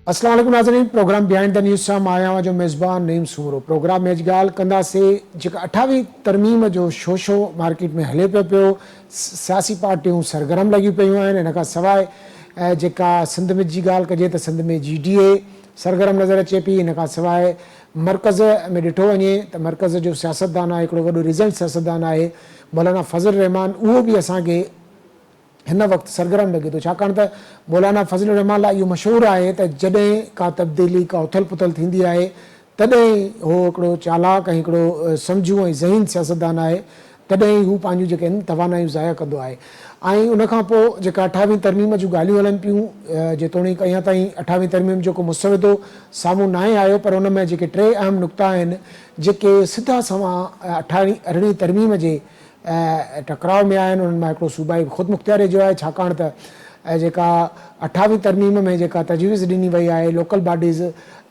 अस्सलाम वालेकुम नाज़रीन, प्रोग्राम बिहाइंड द न्यूज़ सां मां आहियां जो मेज़बान नईम सूरो। प्रोग्राम में अॼु ॻाल्हि कंदासीं जेका 28वीं तरमीम जो शोशो मार्केट में हले पियो। सियासी पार्टियूं सरगर्म लॻियूं पियूं आहिनि। हिन खां सवाइ जेका सिंध में जी ॻाल्हि कजे त सिंध में GDA सरगर्म नज़र अचे पई। हिन खां सवाइ मर्कज़ में ॾिठो वञे त मर्कज़ जो सियासतदान आहे, हिकिड़ो वॾो रिज़ल्ट सियासतदान आहे मौलाना फज़ल रहमान। उहो बि असांखे हिन वक़्तु सरगर्म लॻे थो, छाकाणि त मौलाना फज़ल रहमान लाइ इहो मशहूरु आहे त जॾहिं का तब्दीली का उथल पुथल थींदी आहे तॾहिं हू हिकिड़ो चालाक ऐं हिकिड़ो सम्झू ऐं ज़हीन सियासतदान आहे, तॾहिं हू पंहिंजूं जेके आहिनि तवानायूं ज़ाया कंदो आहे। ऐं उनखां पोइ जेका 28वीं तरमीम जूं ॻाल्हियूं हलनि पियूं, जेतोणीकि अञा ताईं 28वीं तरमीम जेको मुसविदो साम्हूं न आहे आयो, पर उन में जेके 3 अहम नुक़्ता आहिनि जेके सिधा सवां 18वीं तरमीम जे टकराव में आहिनि। उन्हनि मां हिकिड़ो सूबाई ख़ुदि मुख़्तियारी जो आहे, छाकाणि त जेका 28वीं तरमीम में जेका तजवीज़ ॾिनी वई आहे लोकल बॉडीज़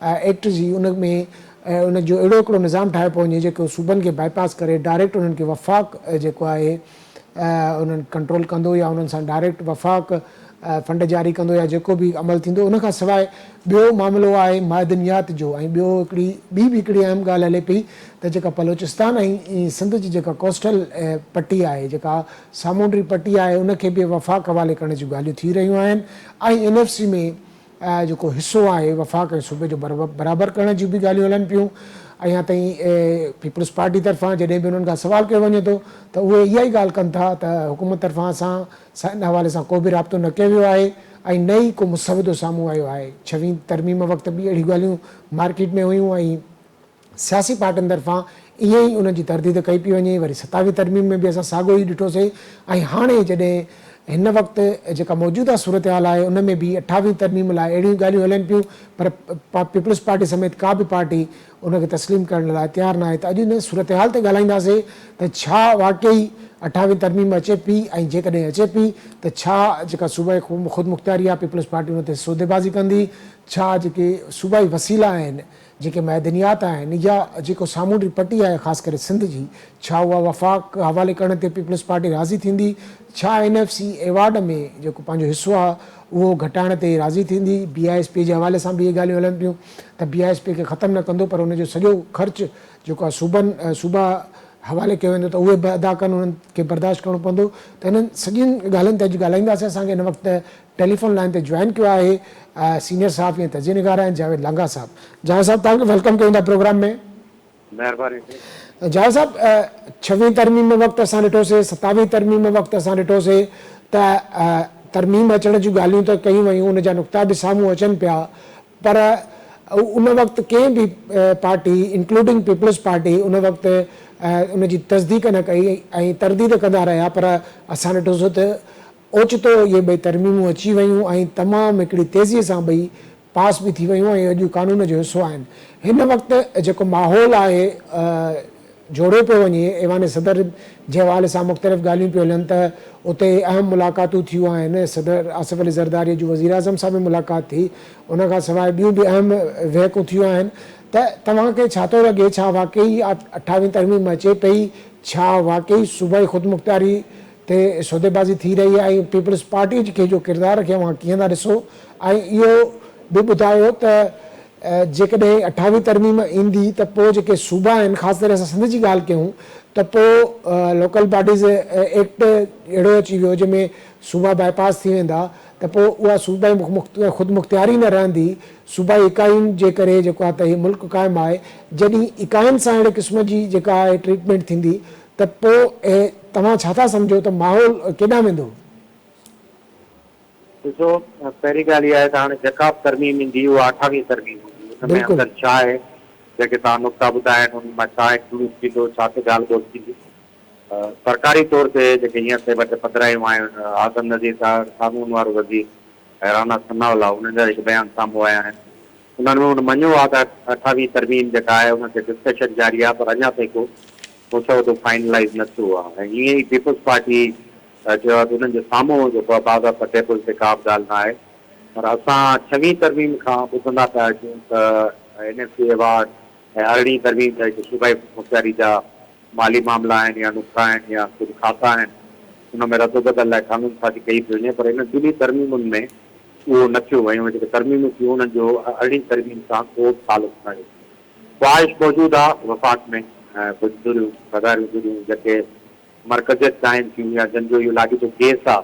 एक्ट जी, उन में उन जो अहिड़ो हिकिड़ो निज़ाम ठाहियो पियो वञे जेको सूबनि खे बाईपास करे डायरेक्ट उन्हनि खे वफ़ाक़ जेको आहे उन्हनि कंट्रोल कंदो या उन्हनि सां डायरेक्ट वफ़ाक़ फंड जारी कंदो या जेको बि अमल थींदो। उनखां सवाइ ॿियो मामिलो आहे मादनियात जो। ऐं ॿियो हिकिड़ी अहम ॻाल्हि हले पई त जेका बलोचिस्तान ऐं सिंध जी जेका कोस्टल पट्टी आहे, जेका सामूंडी पट्टी आहे, उनखे बि वफ़ाक़ हवाले करण जूं ॻाल्हियूं थी रहियूं आहिनि। ऐं NFC में जेको हिसो आहे वफ़ाक़ ऐं सूबे जो बराबरि करण जूं बि ॻाल्हियूं हलनि पियूं। ऐं अञा ताईं पीपल्स पार्टी तरफ़ां जॾहिं बि उन्हनि खां सुवाल कयो वञे थो त उहे इहा ई ॻाल्हि कनि था त हुकूमत तरफ़ां असां हिन हवाले सां को बि राब्तो न कयो वियो आहे ऐं न ई को मुसविदो साम्हूं आयो आहे। 6वीं तरमीम वक़्तु बि अहिड़ियूं ॻाल्हियूं मार्केट में हुयूं ऐं सियासी पार्टियुनि तरफ़ां ईअं ई उन्हनि जी तरदीद कई पई वञे। वरी 27वीं तरमीम में बि असां साॻियो ई ॾिठोसीं। ऐं हाणे जॾहिं हिन वक़्तु जेका मौजूदा सूरत हाल आहे उन में बि 28वीं तरमीम लाइ अहिड़ियूं ॻाल्हियूं हलनि पियूं, पर पीपल्स पार्टी समेत का बि पार्टी उनखे तस्लीम करण लाइ तयारु न आहे। त अॼु हिन सूरत हाल ते ॻाल्हाईंदासीं त छा वाक़ई 28वीं तरमीम अचे पई, ऐं जेकॾहिं अचे पई त छा जेका सूबाई ख़ुदि मुख़्तियारी आहे पीपल्स पार्टी उन ते सौदेबाज़ी कंदी, छा जेके सूबाई वसीला आहिनि, जेके मैदनियात आहिनि, या जेको सामूंडी पट्टी आहे ख़ासि करे सिंध जी, छा उहा वफ़ाक़ हवाले करण ते पीपल्स पार्टी राज़ी थींदी, छा NFC एवॉर्ड में जेको पंहिंजो हिसो आहे उहो घटाइण ते राज़ी थींदी। BISP जे हवाले सां बि इहे ॻाल्हियूं हलनि पियूं त BISP खे ख़तमु न कंदो, पर उनजो सॼो ख़र्च जेको आहे सूबा हवाले कयो वेंदो त उहे बि अदा कनि, उन्हनि खे बर्दाश्त करिणो पवंदो। त हिननि सॼियुनि ॻाल्हियुनि ते अॼु ॻाल्हाईंदासीं। असांखे हिन वक़्तु टेलीफोन लाइन ते जॉइन कयो आहे सीनियर साहब या तज़ीनिगार आहिनि जावेद लांघा साहब। जावेद साहब, तव्हांखे वेलकम कयूं था प्रोग्राम में। महिरबानी। जावेद साहब, 6वीं तरमीम वक़्तु असां ॾिठोसीं, 27वीं तरमीम वक़्तु असां ॾिठोसीं त तरमीम अचण जूं ॻाल्हियूं त कयूं वयूं, उन जा नुक़्ता बि साम्हूं अचनि पिया, पर उन वक़्तु कंहिं बि पार्टी इंक्लूडिंग पीपल्स पार्टी उन वक़्तु उनजी तस्दीक न कई ऐं तरदीद कंदा रहिया। पर असां ॾिठोसीं त ओचितो इहे 2 तरमीमूं अची वयूं ऐं तमामु हिकिड़ी तेज़ीअ सां 2 पास बि थी वयूं ऐं अॼु कानून जो हिसो आहिनि। हिन वक़्तु जेको माहौल आहे जोड़ियो पियो वञे, ऐवान सदर जे हवाले सां मुख़्तलिफ़ ॻाल्हियूं पियूं हलनि त उते अहम मुलाक़ातूं थियूं आहिनि। सदर आसिफ अली ज़रदारी जी वज़ीर आज़म सां बि मुलाक़ात थी, उनखां सवाइ ॿियूं बि अहम विहकूं थियूं आहिनि। त तव्हांखे छा थो लॻे, छा वाक़ई 28वीं तरमीम अचे पई, छा वाक़ई सूबाई ख़ुदि मुख़्तियारी ते सौदेबाज़ी थी रही आहे, ऐं पीपल्स पार्टी खे जो किरदारु खे उहा कीअं था ॾिसो? ऐं इहो बि ॿुधायो त जेकॾहिं 28वीं तरमीम ईंदी त पोइ जेके सूबा आहिनि, ख़ासि करे असां सिंध जी ॻाल्हि कयूं त पोइ लोकल बॉडीज़ एक्ट अहिड़ो अची वियो जंहिंमें सूबा बाईपास थी वेंदा, त पोइ उहा सूबाई ख़ुदि मुख़्तियारी न रहंदी। सूबाई इकाइयुनि जे करे जेको आहे त हीउ मुल्क क़ाइमु आहे, जॾहिं इकाइयुनि सां अहिड़े क़िस्म जी जेका आहे ट्रीटमेंट थींदी त पोइ तव्हां छा था सम्झो त माहौल केॾांहुं वेंदो? ॾिसो, पहिरीं ॻाल्हि इहा आहे त हाणे जेका बि तरमीम ईंदी उहा 28वीं तरमीम हूंदी। हुन में अंदरि छा आहे, जेके तव्हां नुक़्ता ॿुधाया आहिनि उन मां छा इंक्लूड थींदो, छा ते ॻाल्हि ॿोल थींदी। सरकारी तौर ते जेके हींअर ते वटि पधरायूं आहिनि, आज़म नज़ीर साहब कानून वारो वज़ीर ऐं राना सनाउल्ला, उन्हनि जा जेके बयान साम्हूं आया आहिनि उन्हनि में उन मञियो आहे त 28वीं तरमीम जेका आहे उनते डिस्कशन जारी आहे, पर अञा ताईं को मुसवदो फाइनलाइज़ न थियो आहे। ऐं ईअं ई पीपल्स पार्टी चयो आहे त उन्हनि जे साम्हूं जेको आहे बाज़ टेबल ते का बि ॻाल्हि न आहे। पर असां 6वीं तरमीम खां ॿुधंदा पिया अचूं त NFC एवॉर्ड ऐं 18वीं तरमीम जा जेके सूबाई मुख़्तियारी जा माली मामला आहिनि या नुस्ख़ा आहिनि या कुझु खाता आहिनि, उन में रदो बदल लाइ कानून साज़ी कई पई वञे। पर इन ॿिन्ही तरमीमुनि में उहो न थियो ऐं जेके तरमीमूं थियूं उन्हनि जो अहिड़ी तरमीम सां को तालुक नाहे। ख्वाहिश मौजूदु आहे वफ़ाक़ में बुज़ुर्ग पघार गुज़रियूं जेके मरकज़ियत चाहिनि थियूं या जंहिंजो इहो लाॻे थो केस आहे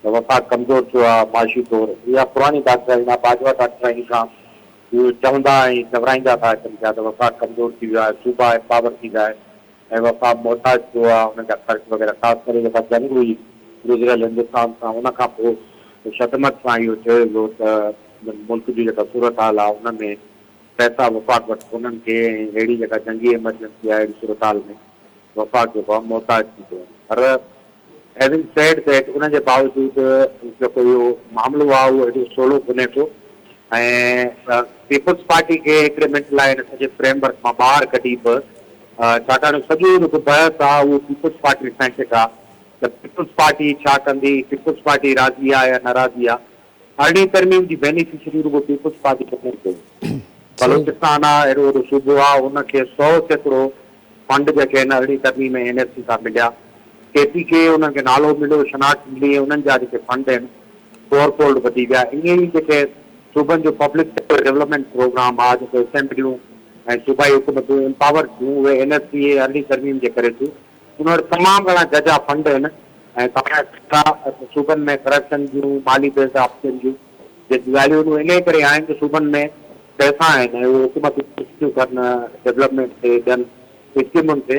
त वफ़ाक़ कमज़ोर थियो आहे माशी तौरु, इहा पुराणी डॉक्टराइन आहे, बाजवा डॉक्टराइन खां इहो चवंदा ऐं घबराईंदा था अचनि पिया त वफ़ाक़ कमज़ोर थी वियो आहे, सूबा एम्पावर थी विया आहे ऐं वफ़ाक़ मोहताज थियो आहे हुनजा ख़र्च वग़ैरह, ख़ासि करे जेका जंग हुई गुज़िरियल हिंदुस्तान सां उनखां पोइ शदमत सां इहो चयो वियो त मुल्क जी जेका सूरत हाल आहे उन में पैसा वफ़ाक़ वटि कोन्हनि खे ऐं अहिड़ी जेका जंगी एमरजेंसी आहे अहिड़ी सूरत हाल में वफ़ाक़ जेको आहे मोहताज थी पियो आहे। पर हैविंग सेड दैट उनजे बावजूदि जेको इहो मामिलो आहे उहो हेॾो सवलो कोन्हे को ऐं पीपल्स पार्टी खे हिकिड़े मिंट लाइ हिन सॼे फ्रेमवर्क मां ॿाहिरि कढी बि छाकाणि सॼो जेको बहस आहे उहो पीपल्स पार्टी सेंट्रिक आहे त पीपल्स पार्टी छा कंदी, पीपल्स पार्टी राज़ी आहे या नाराज़ी आहे। अरिड़हीं तरमीम जी बेनिफिशरी रुगो पीपल्स पार्टी खे कई। बलोचिस्तान आहे अहिड़ो वॾो सूबो आहे उनखे 100% फंड जेके आहिनि अरिड़हीं तरमीम में NSC सां मिलिया। KP खे उन्हनि खे नालो मिलियो, शनाख्त मिली, उन्हनि जा जेके फंड आहिनि फोरफोल्ड वधी विया। ईअं ई जेके सूबनि जो पब्लिक सेक्टर डेवलपमेंट प्रोग्राम आहे जेको असेंबलियूं ऐं सूबाई हुकूमतूं एम्पावर थियूं उहे NSC अरिड़हीं तरमीम जे करे थियूं। उन वटि तमामु घणा जजा फंड आहिनि ऐं तमामु सूबनि में करप्शन जूं माली बेज़ाब्तनि जूं जेकी ॻाल्हियूं इन करे आहिनि त सूबनि में पैसा आहिनि ऐं उहे हुकूमतूं कनि डेवलपमेंट ते ॿियनि स्कीमुनि ते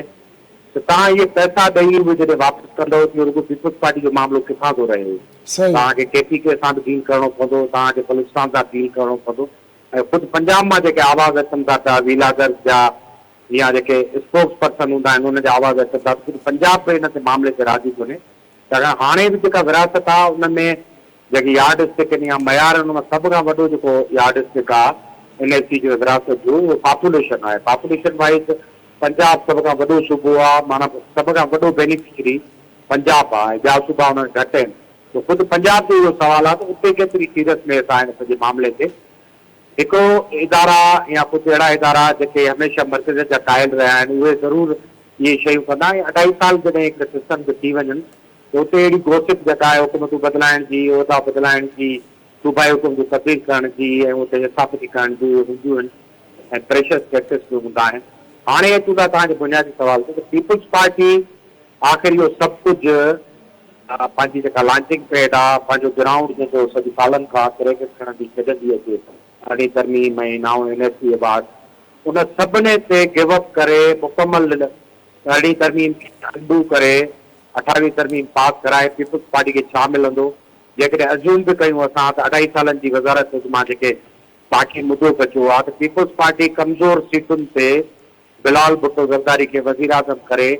त तव्हां इहे पैसा ॾेई उहे जॾहिं वापसि कंदव त रुगो पीपल्स पार्टी जो मामिलो किथां थो रहे। तव्हांखे KP के सां बि डील करणो पवंदो, तव्हांखे बलूचिस्तान सां डील करणो पवंदो ऐं ख़ुदि पंजाब मां जेके आवाज़ अचनि था पिया वीलागर जा या जेके स्पोक्स पर्सन हूंदा आहिनि उनजा आवाज़ अचनि था, ख़ुदि पंजाब बि हिन ते मामले ते राज़ी कोन्हे। छाकाणि हाणे बि जेका विरासत आहे उन में जेकी यार्ड स्टिक आहिनि या मयार आहिनि उन में सभ खां वॾो जेको यार्ड स्टिक आहे NSC जो विरासत जो उहो पॉपुलेशन आहे। पॉपुलेशन वाइज़ पंजाब सभ खां वॾो सूबो आहे, माना सभ खां वॾो बेनिफिशरी पंजाब आहे ऐं ॿिया सूबा हुन घटि आहिनि। त ख़ुदि पंजाब जो इहो सुवालु आहे त उते केतिरी सीरियसनेस आहे सॼे मामले ते। हिकिड़ो इदारा या कुझु अहिड़ा इदारा जेके हमेशह मर्कज़ जा क़ाइल रहिया आहिनि उहे ज़रूरु इहे शयूं कंदा ऐं 2.5 साल जॾहिं हिकिड़े सिस्टम ते थी वञनि त उते अहिड़ी गोसिप जेका आहे हुकूमतूं बदिलाइण जी, उहिदा बदिलाइण जी, सूबाई हुकुम जी तब्दील करण जी ऐं उते स्थापति करण जी हूंदियूं आहिनि ऐं प्रेशर स्टेटस बि हूंदा आहिनि। हाणे अचूं था तव्हांजे बुनियादी सुवाल ते त पीपल्स पार्टी आख़िर इहो सभु कुझु पंहिंजी जेका लॉन्चिंग पैड आहे, पंहिंजो ग्राउंड जेको सॼी सालनि खां क्रिकेट खणंदी छॾंदी अचे अरिड़हीं तरमीम ऐं नओं NSC बाद उन सभिनी ते गिव अप करे मुकमल अरिड़हीं तरमीम खे अंडू करे 28वीं तरमीम पास कराए पीपल्स पार्टी खे छा मिलंदो। जेकॾहिं अज्यूम बि कयूं असां त 2.5 सालनि जी वज़ारत मां जेके बाक़ी मुदो बचियो आहे त पीपल्स पार्टी कमज़ोर सीटुनि ते बिलाल भुट्टो ज़रदारी खे वज़ीर आज़म करे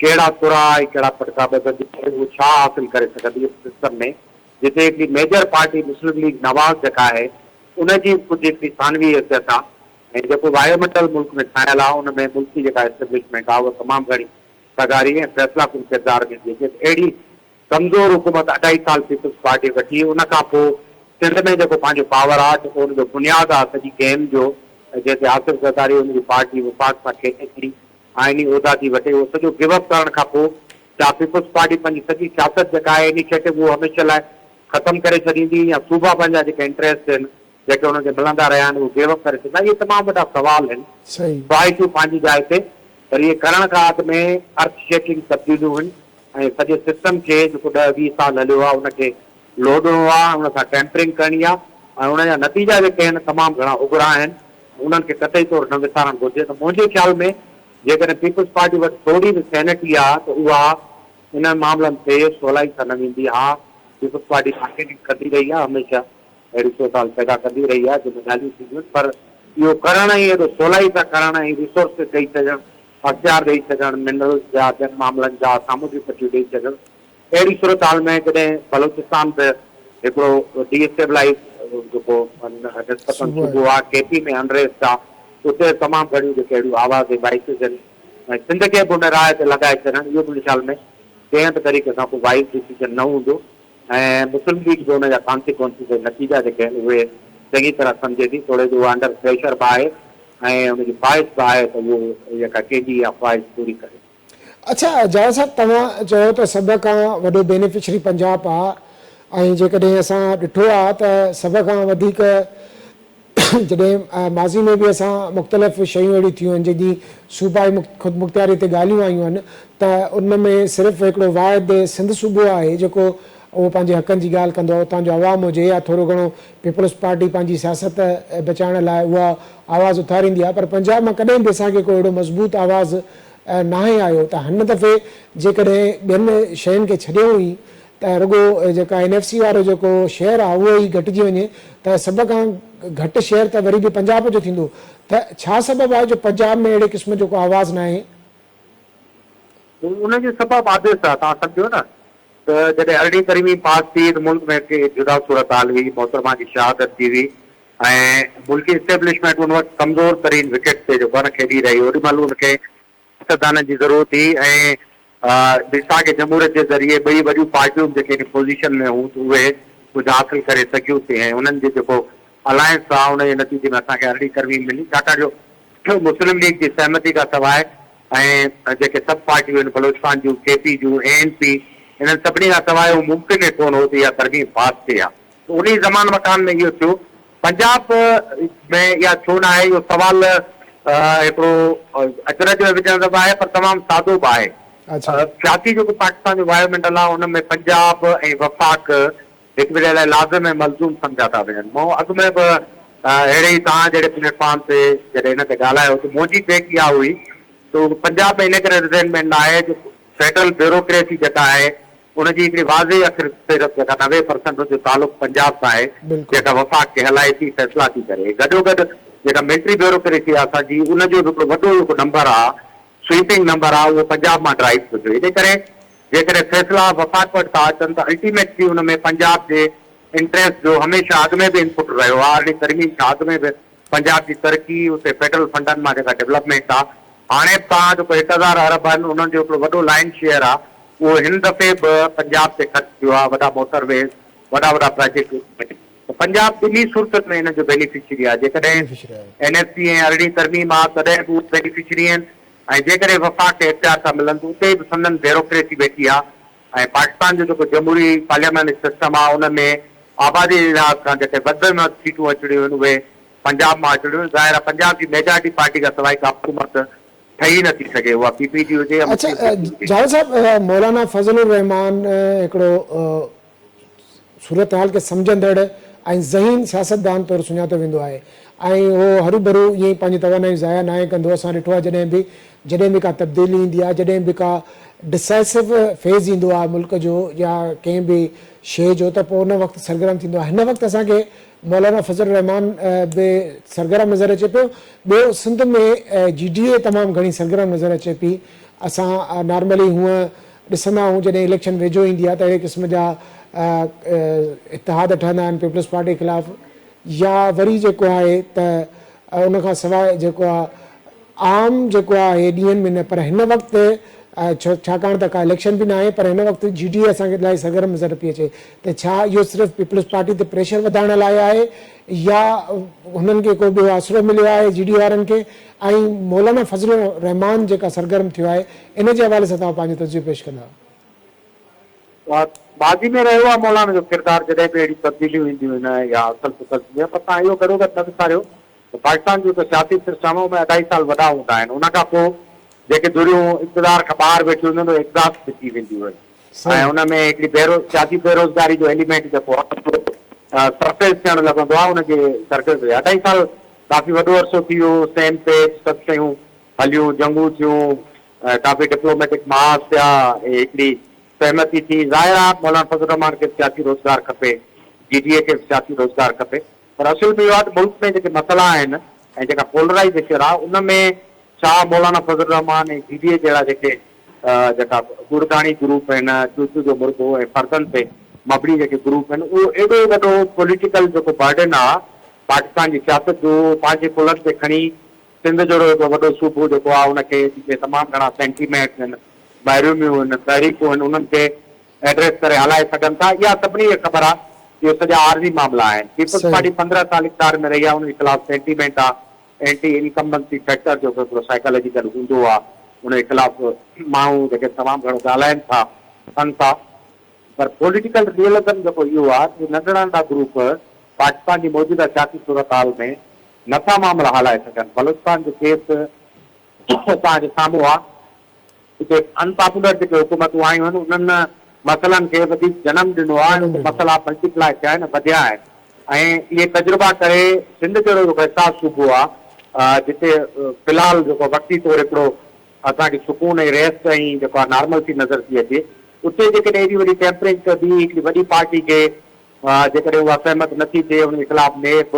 कहिड़ा तुरा ऐं कहिड़ा फटका ॿधंदी उहो छा हासिलु करे सघंदी सिस्टम में, जिते हिकिड़ी मेजर पार्टी मुस्लिम लीग नवाज़ जेका आहे उनजी कुझु हिकिड़ी सानवी हैसियत आहे ऐं जेको वायुमंडल मुल्क में ठाहियल आहे उन में मुल्की जेका एस्टेब्लिशमेंट आहे उहा तमामु घणी सगारी ऐं फ़ैसिला कुन किरदार में थी अचे। अहिड़ी कमज़ोर हुकूमत 2.5 साल पीपल्स पार्टी वठी उनखां पोइ सिंध में जेको पंहिंजो पावर आहे जेको हुनजो बुनियादु आहे सॼी गेम जो जैसे आसिफ ज़रदारी हुनजी पार्टी वफ़ाक़ सां खेॾे थी आइनी उहिदा थी वठे उहो सॼो गिव अप करण खां पोइ छा पीपल्स पार्टी पंहिंजी सॼी सियासत जेका आहे इनिशिएटिव उहो हमेशह लाइ ख़तमु करे छॾींदी या सूबा पंहिंजा जेके इंट्रस्ट आहिनि जेके हुनखे मिलंदा रहिया आहिनि उहे गिव अप करे छॾींदा। इहे तमामु वॾा सुवाल आहिनि, ख़्वाहिशूं पंहिंजी जाइ ते, पर इहे करण खां अॻु में अर्थ शेकिंग तब्दीलियूं आहिनि ऐं सॼे सिस्टम खे जेको 10-20 साल हलियो आहे उनखे लोॾणो आहे, उन सां टेम्परिंग करणी आहे ऐं उनजा नतीजा जेके आहिनि तमामु घणा उघरा आहिनि, उन्हनि खे कतई तौरु न विसारणु घुरिजे। त मुंहिंजे ख़्याल में जेकॾहिं पीपल्स पार्टी वटि थोरी बि सैनिटी आहे त उहा इन मामलनि ते सवलाई सां न वेंदी। हा, पीपल्स पार्टी मार्केटिंग कंदी रही आहे, हमेशह अहिड़ी साल पैदा कंदी रही आहे जंहिंमें ॻाल्हियूं थींदियूं आहिनि, पर इहो करणु ई एॾो सवलाई सां करणु ऐं रिसोर्सिस ॾेई छॾणु, अख़्तियार ॾेई छॾणु, मिनरल्स जा ॿियनि मामलनि जा सामूंडी पटियूं ॾेई छॾणु, अहिड़ी सूरत हाल में जॾहिं बलोचिस्तान बि हिकिड़ो डीस्टेबलाइज़ जेको सूबो आहे, KP में अनरेस्ट आहे, उते तमामु घणियूं जेके अहिड़ियूं आवाज़ वाइसिस आहिनि ऐं सिंध खे बि उन राय ते लॻाए छॾणु, इहो बि ख़्याल में कंहिं बि तरीक़े सां को वाइस डिसीजन न हूंदो ऐं मुस्लिम लीग जो हुनजा कॉन्सिक्वेंसिस नतीजा जेके आहिनि उहे चङी तरह सम्झे थी। थोरे जो अंडर प्रेशर बि आहे ऐं हुनजी ख़्वाहिश बि आहे त उहो जेका कंहिंजी इहा ख़्वाहिश पूरी करे। अच्छा, जावेद साहब, तव्हां चयो त सभ खां वॾो बेनिफिशरी पंजाब आहे ऐं जेकॾहिं असां ॾिठो आहे त सभ खां वधीक जॾहिं माज़ी में बि असां मुख़्तलिफ़ शयूं अहिड़ियूं थियूं आहिनि जंहिंजी सूबाई ख़ुदि मुख़्तियारी ते ॻाल्हियूं आयूं आहिनि त उन में सिर्फ़ु हिकिड़ो वाहिद सिंध सूबो आहे जेको उहो पंहिंजे हक़नि जी ॻाल्हि कंदो आहे, उतां जो आवाम हुजे या थोरो घणो पीपल्स पार्टी पंहिंजी सियासत बचाइण लाइ उहा आवाज़ु उथारींदी आहे, पर पंजाब मां कॾहिं बि असांखे को अहिड़ो मज़बूत आवाज़ु नाहे आयो त हिन दफ़े जेकॾहिं ॿियनि शयुनि खे छॾियो ई त रुॻो जेका NFC वारो जेको शेयर आहे उहो ई घटिजी वञे त सभ खां घटि शेयर त वरी बि पंजाब जो थींदो, त छा सबबु आहे जो पंजाब में अहिड़े क़िस्म जो को आवाज़ु न आहे? उनजो सबबु आदेश आहे, तव्हां सम्झो न त जॾहिं अरड़ी तरमीम पास थी त मुल्क में हिकु जुदा सूरत हाल हुई, मोहतरमा जी शहादत थी हुई ऐं मुल्की इस्टेब्लिशमेंट उन वक़्तु कमज़ोर तरीन विकेट ते जेको न खेॾी रही, ओॾी महिल उनखे सियासतदाननि जी ज़रूरत हुई ऐं ॾिसां की जमहूरियत जे ज़रिए ॿई वॾियूं पार्टियूं जेके इन पोज़ीशन में हूं त उहे कुझु हासिलु करे सघियूंसीं ऐं उन्हनि जो जेको अलायंस आहे उनजे नतीजे में असांखे अरड़ी तरमीम मिली, छाकाणि जो मुस्लिम लीग जी सहमति खां सवाइ ऐं जेके सब पार्टियूं आहिनि बलोचिस्तान जूं, KP जूं, ANC, इन्हनि सभिनी खां सवाइ उहो मुमकिन ई कोन हो त इहा तरमीम पास थिए हा। उन ज़मान मकान में इहो थियो। पंजाब में इहा छो न आहे, इहो सुवाल हिकिड़ो अचरज में विझण जो आहे पर तमामु सादो बि आहे। सियासी जेको पाकिस्तान जो वायुमंडल आहे उन में पंजाब ऐं वफ़ाक हिकु ॿिए लाइ लाज़िम ऐं मलज़ूम सम्झा था वञनि। मूं अॻु में बि अहिड़े ई तव्हां जहिड़े प्लेटफॉर्म ते जॾहिं हिन ते ॻाल्हायो त मुंहिंजी टेक इहा हुई तो पंजाब में इन करे रिज़ाइनमेंट न आहे जो फेडरल ब्यूरोक्रेसी जेका आहे उनजी हिकिड़ी वाज़े सिर्फ़ जेका 90% जो तालुक़ु पंजाब सां आहे, जेका वफ़ाक खे हलाए थी, फ़ैसिला थी करे। गॾोगॾु जेका मिलिट्री ब्यूरोक्रेसी आहे असांजी उनजो हिकिड़ो वॾो जेको नंबर आहे, स्वीपिंग नंबर आहे, उहो पंजाब मां ड्राइव थो थिए। इन करे जेकॾहिं फ़ैसिला वफ़ाक वटि था अचनि त अल्टीमेटली उन में पंजाब जे इंट्रस्ट जो हमेशह अॻु में बि इनपुट रहियो आहे। अरड़ी तरमीम खां अॻु में बि पंजाब जी तरक़ी, उते फेडरल फंडनि मां जेका डेवलपमेंट आहे, हाणे तव्हां जेको 1000 अरब आहिनि उन्हनि जो हिकिड़ो वॾो लाइन शेयर आहे, उहो हिन दफ़े बि पंजाब ते ख़र्च थियो आहे। वॾा मोटरवेज़, वॾा प्रोजेक्ट, पंजाब ॿिन्ही सूरतनि में हिन जो बेनिफिशरी आहे। जेकॾहिं NFC ऐं अरड़ी तरमीम आहे तॾहिं बि उहे बेनिफिशरी आहिनि ऐं जेकॾहिं वफ़ाक खे इख़्तियार था मिलनि त उते बि संदन ब्यूरोक्रेसी वेठी आहे ऐं पाकिस्तान जो जेको जमहूरी पार्लियामेंट सिस्टम आहे उन में आबादी जे लिहाज़ खां जेके वधि में वधि सीटूं अचणियूं आहिनि उहे पंजाब मां अचणियूं आहिनि। ज़ाहिर आहे पंजाब जी मेजॉरिटी पार्टी खां सवाइ का हुकूमत ठही नथी सघे, उहा PP जी हुजे। अच्छा जावेद साहब, मौलाना फज़लुर रहमान हिकिड़ो सूरत हाल खे सम्झंदड़ ऐं ज़हीन सियासतदान तौरु सुञातो वेंदो आहे ऐं उहो हरू भरू ईअं ई पंहिंजी तवानाई ज़ाया नाहे कंदो। असां ॾिठो आहे जॾहिं बि का तब्दीली ईंदी आहे, जॾहिं बि का डिसाइसिव फेज़ ईंदो आहे मुल्क जो या कंहिं बि शइ जो, त पोइ उन वक़्तु सरगर्म थींदो आहे। हिन वक़्तु असांखे मौलाना फज़लुर रहमान बि सरगर्म नज़र अचे पियो। ॿियो सिंध में GDA तमामु घणी सरगर्म नज़र अचे पई। असां नॉर्मली हूअं ॾिसंदा आहियूं जॾहिं इलेक्शन वेझो ईंदी आहे त अहिड़े क़िस्म जा इतिहाद ठहंदा आहिनि पीपल्स पार्टी ख़िलाफ़, या वरी जेको आहे त उन खां सवाइ जेको आहे आम जेको आहे ॾींहंनि में न, पर हिन वक़्तु छाकाणि त का इलेक्शन बि न आहे पर हिन वक़्तु GDA असांखे इलाही सरगर्म नज़र पई अचे। त छा इहो सिर्फ़ु पीपल्स पार्टी ते प्रेशर वधाइण लाइ आहे या हुननि खे को ॿियो आसिरो मिलियो आहे GDA वारनि खे? ऐं मौलाना फज़लुर रहमान जेका सरगर्म थियो आहे इन जे हवाले सां तव्हां पंहिंजो तजुर्बो पेश कंदा? बाज़ी में रहियो आहे मौलाना जो किरदारु जॾहिं बि अहिड़ी तब्दीलियूं ईंदियूं आहिनि या असल पुसल थींदी आहे, पर तव्हां इहो गॾोगॾु न विसारियो त पाकिस्तान जो त सियासी सिस्टम में 2.5 साल वॾा हूंदा आहिनि, उन खां पोइ जेके दुरियूं इक़्तिदार खां ॿाहिरि वेठियूं हूंदियूं एग्ज़ॉस्ट थी वेंदियूं आहिनि ऐं हुन में हिकिड़ी सियासी बेरोज़गारी जो एलिमेंट जेको सरफेस थियणु लॻंदो आहे उनजे सर्कल ते। 2.5 साल काफ़ी वॾो अरसो थी वियो, सेम पेज सभु शयूं हलियूं, जंगूं थियूं, काफ़ी डिप्लोमेटिक महाज़ थिया, हिकिड़ी सहमति थी। ज़ाहिर आहे मौलाना फज़लुर रहमान खे सियासी रोज़गार खपे, GDA खे सियासी रोज़गार खपे, पर असुल में इहो आहे त मुल्क में जेके मसइला आहिनि ऐं जेका पोलराइज़ेशन आहे उन में छा मौलाना फज़लुर रहमान ऐं GDA जहिड़ा जेका गुरदानी ग्रुप आहिनि, चूचू जो मुर्गो ऐं फर्दनि ते मबनी जेके ग्रुप आहिनि, उहो एॾो वॾो पॉलिटिकल जेको बर्डन आहे पाकिस्तान जी सियासत जो पंहिंजे कुलनि ते खणी सिंध जहिड़ो हिकिड़ो वॾो सूबो जेको आहे उनखे तमामु घणा सेंटीमेंट्स आहिनि, ॿाहिरियूं आहिनि, तहरीकूं आहिनि, उन्हनि खे एड्रेस करे हलाए सघनि था। इहा सभिनी खे ख़बर आहे इहो सॼा आर्ज़ी मामला आहिनि। पीपल्स पार्टी 15 साल इक़्तिदार में रही आहे, उनजे ख़िलाफ़ सेंटीमेंट आहे, एंटी इनकम्बेंसी फैक्टर जो हिकिड़ो साइकोलॉजिकल हूंदो आहे, उनजे ख़िलाफ़ माण्हू जेके तमामु घणो ॻाल्हाइनि था, कनि था, पर पॉलिटिकल रियलिज़म जेको इहो आहे कि नंढड़ा नंढा ग्रुप पाकिस्तान जी मौजूदा सियासी सूरत हाल में नथा मामला हलाए सघनि। बलूचिस्तान जो केस तव्हांजे साम्हूं आहे, हिते अनपॉपुलर जेके हुकूमतूं आयूं आहिनि उन्हनि मसइलनि खे वधीक जनम ॾिनो आहे, मसइला मल्टीप्लाए थिया आहिनि, वधिया आहिनि। ऐं इहे तजुर्बा करे सिंध जहिड़ो जेको हिसाब सूबो आहे जिते फ़िलहाल जेको वक़्ती तौरु हिकिड़ो असांखे सुकून ऐं रेस्ट ऐं जेको आहे नॉर्मलसी नज़र थी अचे, उते जेकॾहिं एॾी वॾी टेम्परेचर बि हिकिड़ी वॾी पार्टी खे जेकॾहिं उहा सहमत नथी थिए, उनजे ख़िलाफ़ नेब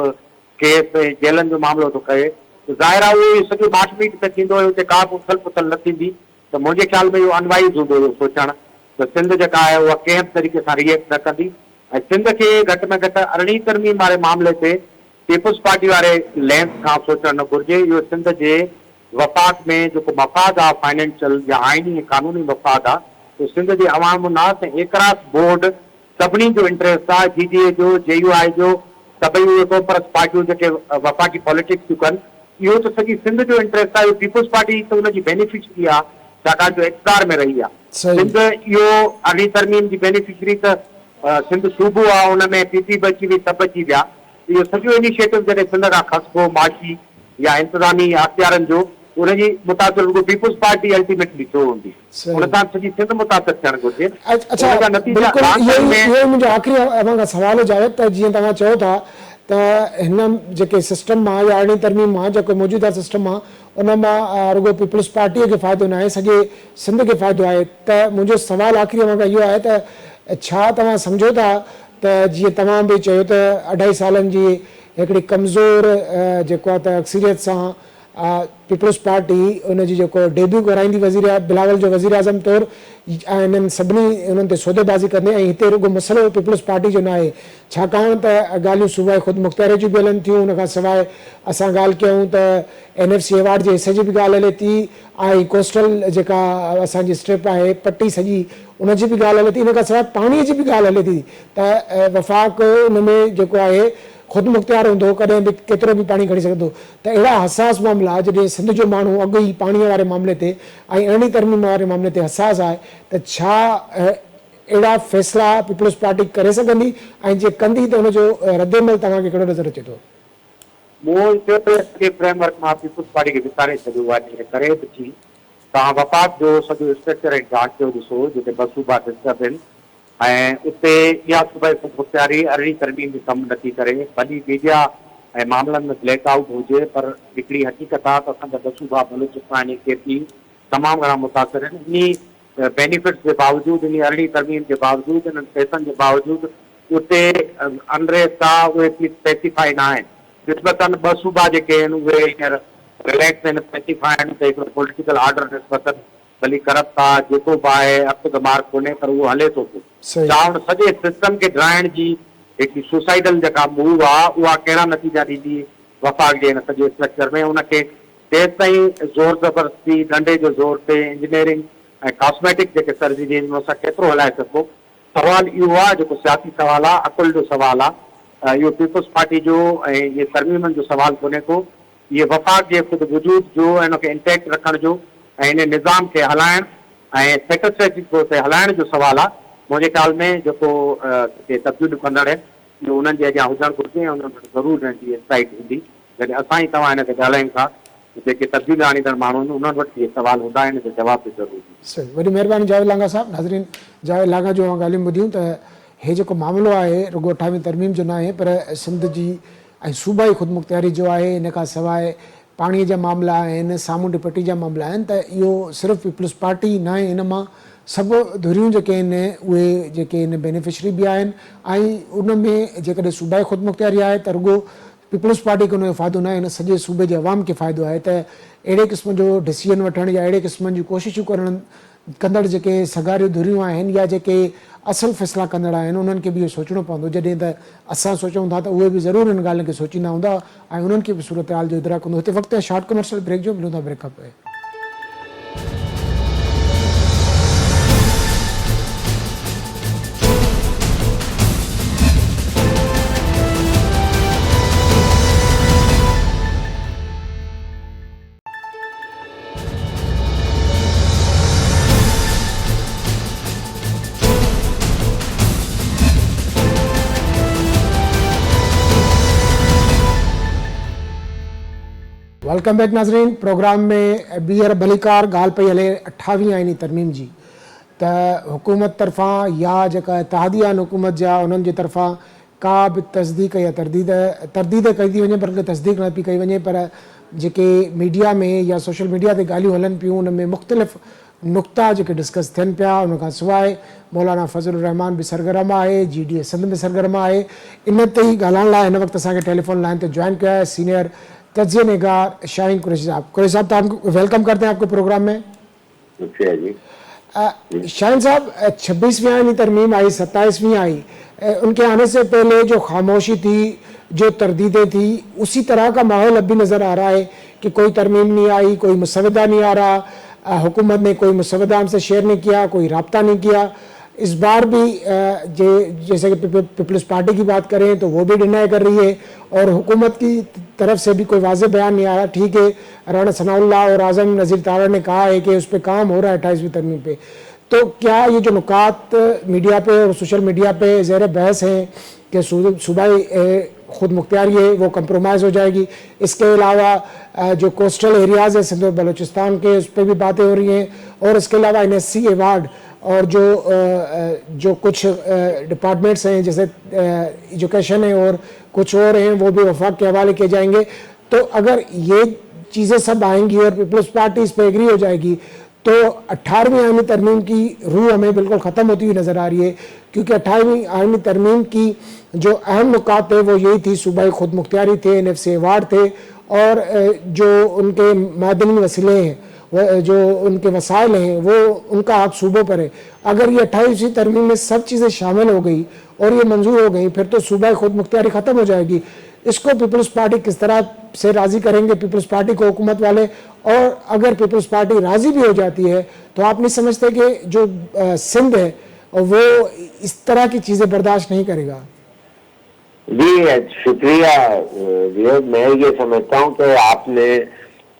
केस ऐं जेलनि जो मामिलो थो करे, त ज़ाहिर आहे उहो सॼो माठमीट में थींदो हुयो, उते का बि उथल पुथल न थींदी। त मुंहिंजे ख़्याल में इहो अनवाइज़ हूंदो हुयो सोचणु त सिंध जेका आहे उहा कंहिं बि तरीक़े सां रिएक्ट न कंदी ऐं सिंध खे घटि में घटि 18 तरमीम वारे मामले ते पीपुल्स पार्टी वारे लेंस खां सोचणु न घुरिजे। इहो सिंध जे वफ़ाक़ में जेको मफ़ाद आहे फाइनेंशियल या आइनी ऐं कानूनी मफ़ाद आहे, तो सिंध जे अवाम नास ऐं एकरास बोर्ड सभिनी जो इंट्रस्ट आहे, GDA जो, JUI जो, सभई उहे कोपरस पार्टियूं जेके वफ़ाक़ी पॉलिटिक्स थियूं कनि, इहो त सॼी सिंध जो इंट्रस्ट आहे। पीपुल्स पार्टी त उनजी बेनिफिशरी आहे छाकाणि जो इक़्तिदार में रही आहे। सिंध इहो 18 तरमीम जी बेनिफिशरी त सिंध सूबो आहे, हुन में PP बि अची वई, सभु अची विया। इहो सॼो इनिशिएटिव जॾहिं सिंध खां खसिबो माशी या इंतिज़ामी अख़्तियारनि जो, उनजी मुतासिर रुगो पीपुल्स पार्टी अल्टीमेटली थियो हूंदी, उन सां सॼी सिंध मुतासिर थियणु घुरिजे। अच्छा, बिल्कुलु मुंहिंजो आख़िरी अवां सवाल जावेद, त जीअं तव्हां चओ था त हिन जेके सिस्टम मां या 18 तरमीम मां जेको मौजूदा सिस्टम आहे उन मां रुगो पीपुल्स पार्टीअ खे फ़ाइदो न आहे, सॼे सिंध खे फ़ाइदो आहे। त मुंहिंजो सवाल आख़िरी अवां इहो आहे त छा तव्हां सम्झो था त जीअं तव्हां बि चयो त 2.5 सालनि जी हिकिड़ी कमज़ोर जेको आहे त अक्सरियत सां पीपुल्स पार्टी उनजी जेको डेब्यू कराईंदी बिलावल जो वज़ीर आज़म तौरु ऐं इन्हनि सभिनी उन्हनि ते सौदेबाज़ी कंदे, ऐं हिते रुगो मसइलो पीपुल्स पार्टी जो न आहे, छाकाणि त ॻाल्हियूं सूबाई ख़ुदि मुख़्तियारी जूं बि हलनि थियूं। उनखां सवाइ असां ॻाल्हि कयूं त NFC अवार्ड जे हिसे जी बि ॻाल्हि हले थी, ऐं कोस्टल जेका असांजी स्ट्रिप आहे पट्टी सॼी उनजी बि ॻाल्हि हले थी, इन खां सवाइ पाणीअ जी बि ॻाल्हि हले थी त वफ़ाक़ उन में जेको आहे ख़ुदि मुख़्तियार हूंदो, कॾहिं बि केतिरो बि पाणी खणी सघंदो। त अहिड़ा हसास मामला जॾहिं सिंध जो माण्हू अॻु ई पाणीअ वारे मामले ते ऐं 18 तरमीम वारे मामले ते हसास आहे, त छा अहिड़ा फ़ैसिला पीपुल्स पार्टी करे सघंदी, ऐं जे कंदी त हुनजो रद्देमल तव्हांखे कहिड़ो नज़र अचे थो? फ्रेमवर्क मां पीपुल्स पार्टी खे विसारे छॾियो आहे, करे बि थी। तव्हां वफ़ाक़ जो सॼो स्ट्रक्चर ऐं ढांचो ॾिसो जिते ॿ सूबा डिस्टर्ब आहिनि ऐं उते इहा सूबाई मुख़्तियारी 18 तरमीम में कमु नथी करे, भली मीडिया ऐं मामलनि में ब्लैकआउट हुजे, पर हिकिड़ी हक़ीक़त आहे त असांजा ॿ सूबा बलूचिस्तान ऐं KP तमामु घणा मुतासिर आहिनि। इन बेनिफिट्स जे बावजूदि, इन 18 तरमीम जे बावजूदि, इन्हनि पैसनि जे बावजूदि उते अनरेस्ट आहे, उहे स्पेसिफाई न आहिनि। निस्बतन 2 सूबा जेके आहिनि उहे हींअर रिलैक्स आहिनि, स्पेसिफाई आहिनि, त हिकिड़ो पॉलिटिकल ऑर्डर निस्बतन भली करप्ट आहे, जेको बि आहे अख़्तमार कोन्हे, पर उहो हले थो पियो। चवणु सॼे सिस्टम खे ड्राइण जी हिकिड़ी सुसाइडल जेका मूव आहे उहा कहिड़ा नतीजा ॾींदी वफ़ाक़ जे हिन सॼे स्ट्रक्चर में। उनखे तेसि ताईं ज़ोर ज़बरदस्ती, डंडे जो ज़ोर ते, इंजीनियरिंग ऐं कॉस्मेटिक जेके सर्जरी आहिनि उन सां केतिरो हलाए सघिबो। सवाल इहो आहे जेको सियासी सवाल आहे, अकुल जो सवाल आहे, इहो पीपुल्स पार्टी जो ऐं इहे तरमीमनि जो सवाल कोन्हे को, इहे वफ़ाक़ जे ख़ुदि वजूद जो ऐं उनखे इंटैक्ट रखण जो ऐं इन निज़ाम खे हलाइण ऐं सेक्रेटरी तौर ते हलाइण जो सवाल आहे। मुंहिंजे ख़्याल में जेको तब्दीलियूं कंदड़ आहिनि इहो उन्हनि जे अॻियां हुजणु घुरिजे ऐं उन्हनि वटि ज़रूरु हिननि जी इंसाइट हूंदी। जॾहिं असां ई तव्हां हिन खे ॻाल्हायूं था, जेके तब्दीलियूं आणींदड़ माण्हू आहिनि उन्हनि वटि इहे सवाल हूंदा आहिनि, जो जवाब बि ज़रूरु सही। वॾी महिरबानी जावेद लांघा साहब। नाज़रीन, जावेद लांघा जो ॻाल्हियूं ॿुधियूं त हे जेको मामिलो आहे रुगो 18 तरमीम जो न आहे, पर सिंध जी ऐं सूबाई ख़ुदि मुख़्तियारी जो आहे। इन खां सवाइ पाणीअ जा मामला आहिनि, सामूंडी पट्टी जा मामला आहिनि, त इहो सिर्फ़ु पीपुल्स पार्टी न आहे, इन मां सभु धुरियूं जेके आहिनि उहे जेके इन बेनिफिशरी बि आहिनि। ऐं उन में जेकॾहिं सूबाई ख़ुदि मुख़्तियारी आहे त रुगो पीपुल्स पार्टी खे उनजो फ़ाइदो न आहे, हिन सॼे सूबे जे अवाम खे फ़ाइदो आहे। त अहिड़े क़िस्म जो डिसीजन वठणु या अहिड़े क़िस्म जूं कोशिशूं करण कंदड़ जेके सगारियूं धुरियूं आहिनि या जेके असुलु फ़ैसिला कंदड़ आहिनि उन्हनि खे बि इहो सोचणो पवंदो। जॾहिं त असां सोचूं था त उहे बि ज़रूरु हिन ॻाल्हि खे सोचींदा हूंदा ऐं उन्हनि खे बि सूरत हाल जो इदराक हूंदो। हिते वक़्तु आहे शॉर्ट कमर्शियल ब्रेक जो, मिलूं था ब्रेक खां पोइ। वेलकम बैक नाज़रीन। प्रोग्राम में ॿीहर भलीकार ॻाल्हि पई हले 28वीं आईनी तरमीम जी, त हुकूमत तरफ़ां या जेका इत्तेहादी आहिनि हुकूमत जा उन्हनि जे तरफ़ां का बि तस्दीक या तरदीद कई थी वञे, बल्कि तस्दीक न पई कई वञे, पर जेके मीडिया में या सोशल मीडिया ते ॻाल्हियूं हलनि पियूं उन में मुख़्तलिफ़ नुक़्ता जेके डिस्कस थियनि पिया। उन खां सवाइ मौलाना फज़लुर रहमान बि सरगर्म आहे, GDA सिंध में सरगर्म आहे। इन ते ई ॻाल्हाइण लाइ हिन वक़्तु असांखे टेलीफोन लाइन ते ज्वाइन कया है सीनियर तज्ज़िया निगार शाहीन कुरैशी साहब। कुरैशी साहब, तो वेलकम करते हैं आपको प्रोग्राम में। शाहीन साहब, 26वीं आईनी तरमीम आई, 27वीं आई, उनके आने से पहले जो खामोशी थी, जो तरदीदें थी, उसी तरह का माहौल अब भी नज़र आ रहा है कि कोई तरमीम नहीं आई, कोई मुसवदा नहीं आ रहा, हुकूमत ने कोई मुसवदा हमसे शेयर नहीं किया, कोई राब्ता नहीं किया। इस बार भी जैसे कि पीपल्स पार्टी की बात करें तो वो भी डिनाई कर रही है और हुकूमत की तरफ से भी कोई वाज़ेह बयान नहीं आ रहा। ठीक है, राना सनाउल्लाह और आज़म नज़ीर तारा ने कहा है कि उस पर काम हो रहा है 28वीं तरमीम पे, तो क्या ये जो नुकात मीडिया पे और सोशल मीडिया पे ज़ेर बहस हैं कि सूबाई खुद मुख्तियारी है वो कंप्रोमाइज़ हो जाएगी? इसके अलावा जो कोस्टल एरियाज़ है सिंध और बलूचिस्तान के, उस पर भी बातें हो रही हैं, और इसके अलावा NSC अवार्ड और जो कुछ डिपार्टमेंट्स हैं जैसे एजुकेशन है और कुछ और हैं वो भी वफाक के हवाले किए जाएंगे। तो अगर ये चीज़ें सब आएंगी और पीपल्स पार्टी इस पर एग्री हो जाएगी तो 18वीं आईनी तरमीम की रूह हमें बिल्कुल ख़त्म होती हुई नज़र आ रही है, क्योंकि 18वीं आईनी तरमीम की जो अहम नुकात थे वो यही थी, सूबाई खुद मुख्तियारी थे, NFC अवार्ड थे, और जो उनके मादनी वसीले हैं, जो उनके वसाइल हैं, वो उनका हक सूबों पर है। अगर ये 28वीं तरमीम में सब चीज़ें शामिल हो गई और ये मंजूर हो गई, फिर तो सूबाई खुद मुख्तियारी ख़त्म हो जाएगी। इसको पीपल्स पार्टी किस तरह से राज़ी करेंगे पीपल्स पार्टी को हुकूमत वाले? और अगर पीपल्स पार्टी राज़ी भी हो जाती है तो आप नहीं समझते कि जो सिंध है वो इस तरह की चीज़ें बर्दाश्त नहीं करेगा? जी शुक्रिया वियोग। मैं ये समझता हूँ कि आपने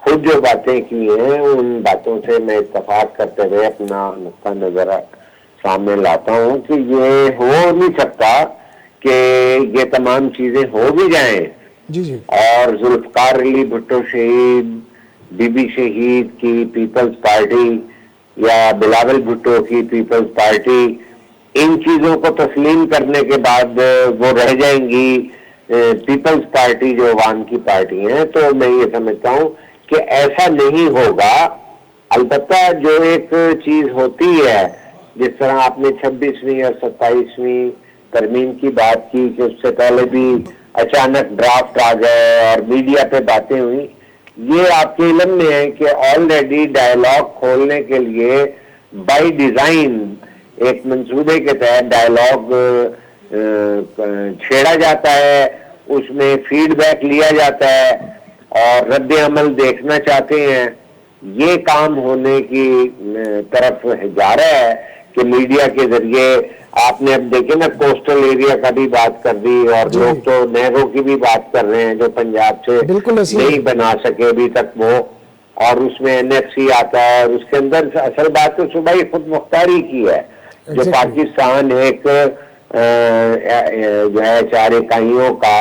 खुद जो बातें की हैं उन बातों से मैं इत्तफाक करते हुए अपना नुक्ता नजर सामने लाता हूँ कि ये हो नहीं सकता कि ये तमाम चीजें हो भी जाएं जी और जुल्फकार अली भुट्टो शहीद, बीबी शहीद की पीपल्स पार्टी या बिलावल भुट्टो की पीपल्स पार्टी, इन चीजों को तस्लीम करने के बाद वो रह जाएंगी पीपल्स पार्टी जो अवाम की पार्टी है। तो मैं ये समझता हूँ कि ऐसा नहीं होगा। अलबत्ता जो एक चीज होती है, जिस तरह आपने 26वीं और 27वीं तरमीम की बात की कि उससे पहले भी अचानक ड्राफ्ट आ गए और मीडिया पे बातें हुई, ये आपके इल्म में है कि ऑलरेडी डायलॉग खोलने के लिए बाय डिजाइन एक मंसूबे के तहत डायलॉग छेड़ा जाता है, उसमें फीडबैक लिया जाता है और रद्द अमल देखना चाहते हैं। ये काम होने की तरफ जा रहा है कि मीडिया के जरिए आपने अब देखे ना कोस्टल एरिया का भी बात कर दी और लोग तो नहरों की भी बात कर रहे हैं जो पंजाब से नहीं बना सके अभी तक वो, और उसमें NFC आता है और उसके अंदर असल बात तो सूबाई खुद मुख्तारी की है। जो पाकिस्तान एक जो है 4 इकाइयों का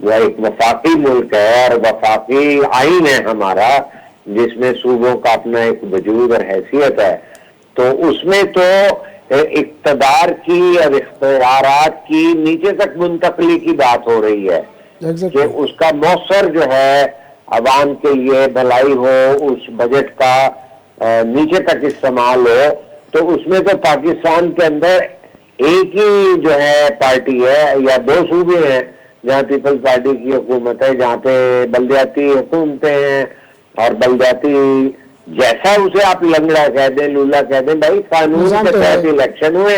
जो एक वफाकी मुल्क है और वफाकी आइन है हमारा, जिसमें सूबों का अपना एक वजूद और हैसियत है, तो उसमें तो इक़्तिदार की और इख्तियारात की नीचे तक मुंतकली की बात हो रही है कि उसका मौसर जो है अवाम के लिए भलाई हो, उस बजट का नीचे तक इस्तेमाल हो। तो उसमें तो पाकिस्तान के अंदर एक ही जो है पार्टी है या 2 सूबे हैं जहाँ पीपल्स पार्टी की हुकूमत है, जहाँ पे बलदियाती हुकूमतें हैं और बलदियाती जैसा उसे आप लंगड़ा कह दें, लूला कह दें, भाई कानून के तहत इलेक्शन हुए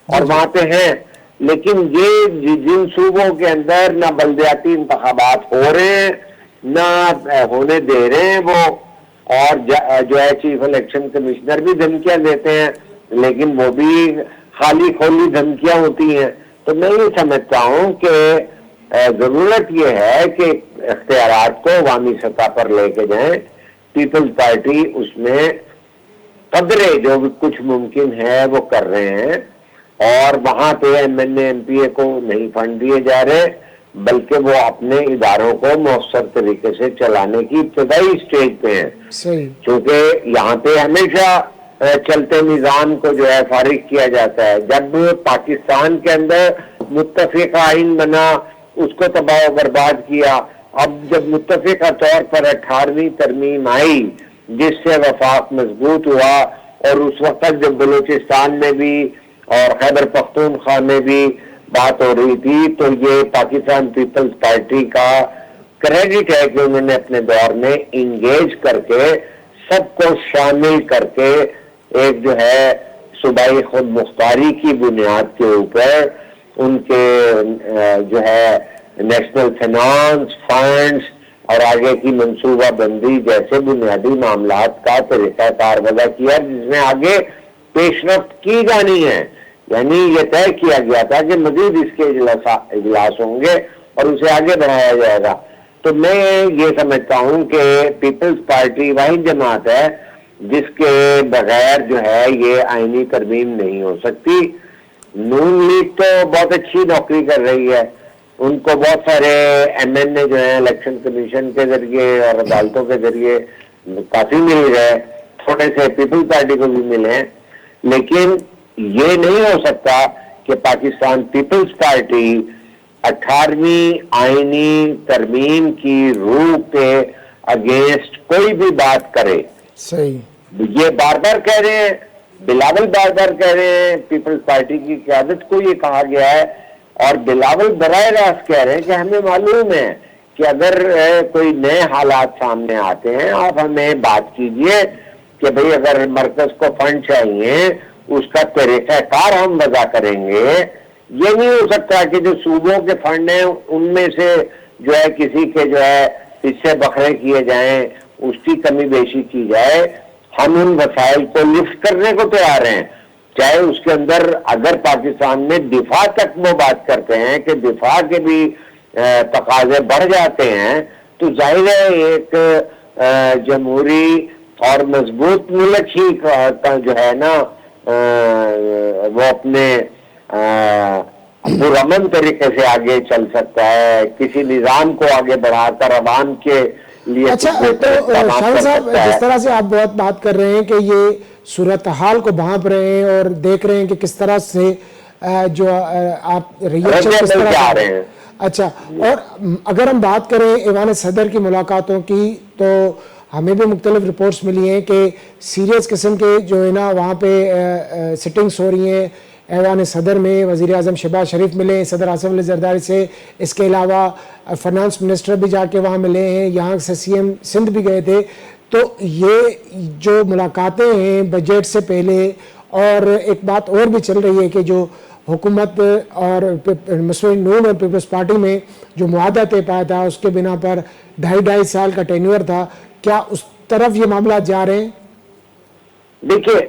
और वहां पे हैं। लेकिन ये जिन सूबों के अंदर ना बलदियाती इंतखाबात हो रहे हैं ना होने दे रहे हैं वो, और जो है चीफ इलेक्शन कमिश्नर भी धमकियां देते हैं, लेकिन वो भी खाली खोली धमकियां होती हैं। तो मैं ये समझता हूँ कि जरूरत ये है कि इख्तियारात को अवामी सतह पर लेके जाएं। पीपल्स पार्टी उसमें कदरे जो भी कुछ मुमकिन है वो कर रहे हैं और वहां पे MNA MPA को नहीं फंड दिए जा रहे, بلکہ وہ اپنے اداروں کو مؤثر طریقے سے چلانے کی ابتدائی اسٹیج پہ ہیں. صحیح. کیونکہ یہاں پہ ہمیشہ چلتے نظام کو جو ہے فارغ کیا جاتا ہے. جب پاکستان کے اندر متفقہ آئین بنا اس کو تباہ و برباد کیا. اب جب متفقہ طور پر 18ویں ترمیم آئی جس سے وفاق مضبوط ہوا، اور اس وقت جب بلوچستان میں بھی اور خیبر پختونخوا میں بھی بات ہو رہی تھی، تو یہ پاکستان پیپلز پارٹی کا کریڈٹ ہے کہ انہوں نے اپنے دور میں انگیج کر کے سب کو شامل کر کے ایک جو ہے صوبائی خود مختاری کی بنیاد کے اوپر ان کے جو ہے نیشنل فائنانس فنڈز اور آگے کی منصوبہ بندی جیسے بنیادی معاملات کا طریقہ کار وضع کیا، جس میں آگے پیش رفت کی جانی ہے. یعنی یہ طے کیا گیا تھا کہ مزید اس کے اجلاس ہوں گے اور اسے آگے بڑھایا جائے گا. تو میں یہ سمجھتا ہوں کہ پیپلز پارٹی واحد جماعت ہے جس کے بغیر جو ہے یہ آئینی ترمیم نہیں ہو سکتی. نون لیگ تو بہت اچھی نوکری کر رہی ہے، ان کو بہت سارے ایم این اے جو ہیں الیکشن کمیشن کے ذریعے اور عدالتوں کے ذریعے کافی مل گئے، تھوڑے سے پیپلز پارٹی کو بھی ملے ہیں. لیکن یہ نہیں ہو سکتا کہ پاکستان پیپلز پارٹی 18ویں آئینی ترمیم کی روح کے اگینسٹ کوئی بھی بات کرے. صحیح. یہ بار بار کہہ رہے ہیں، بلاول بار بار کہہ رہے ہیں، پیپلز پارٹی کی قیادت کو یہ کہا گیا ہے، اور بلاول براہ راست کہہ رہے ہیں کہ ہمیں معلوم ہے کہ اگر کوئی نئے حالات سامنے آتے ہیں آپ ہمیں بات کیجئے کہ بھئی اگر مرکز کو فنڈ چاہیے اس کا طریقہ کار ہم وضع کریں گے. یہ نہیں ہو سکتا کہ جو صوبوں کے فنڈ ہیں ان میں سے جو ہے کسی کے جو ہے حصے بکھرے کیے جائیں، اس کی کمی بیشی کی جائے. ہم ان وسائل کو لفٹ کرنے کو تیار ہیں، چاہے اس کے اندر اگر پاکستان میں دفاع تک وہ بات کرتے ہیں کہ دفاع کے بھی تقاضے بڑھ جاتے ہیں، تو ظاہر ہے ایک جمہوری اور مضبوط ملک ہی کا جو ہے نا وہ اپنے پرامن طریقے سے آگے چل سکتا ہے، کسی نظام کو آگے بڑھا کر عوام کے لیے. اچھا، تو شاہد صاحب جس طرح سے آپ بہت بات کر رہے ہیں کہ یہ صورتحال کو بھانپ رہے ہیں اور دیکھ رہے ہیں کہ کس طرح سے جو آپ ریت کس طرح آ رہے ہیں. اچھا، اور اگر ہم بات کریں ایوان صدر کی ملاقاتوں کی، تو ہمیں بھی مختلف رپورٹس ملی ہیں کہ سیریس قسم کے جو ہے نا وہاں پہ سٹنگز ہو رہی ہیں. ایوان صدر میں وزیر اعظم شہباز شریف ملے صدر آصف علی زرداری سے، اس کے علاوہ فائنانس منسٹر بھی جا کے وہاں ملے ہیں، یہاں سے سی ایم سندھ بھی گئے تھے. تو یہ جو ملاقاتیں ہیں بجٹ سے پہلے، اور ایک بات اور بھی چل رہی ہے کہ جو حکومت اور مسلم نون اور پیپلز پارٹی میں جو معاہدہ طے پایا تھا اس کے بنا پر 2.5 سال کا ٹینیور تھا، کیا اس طرف یہ معاملات جا رہے ہیں؟ دیکھیے،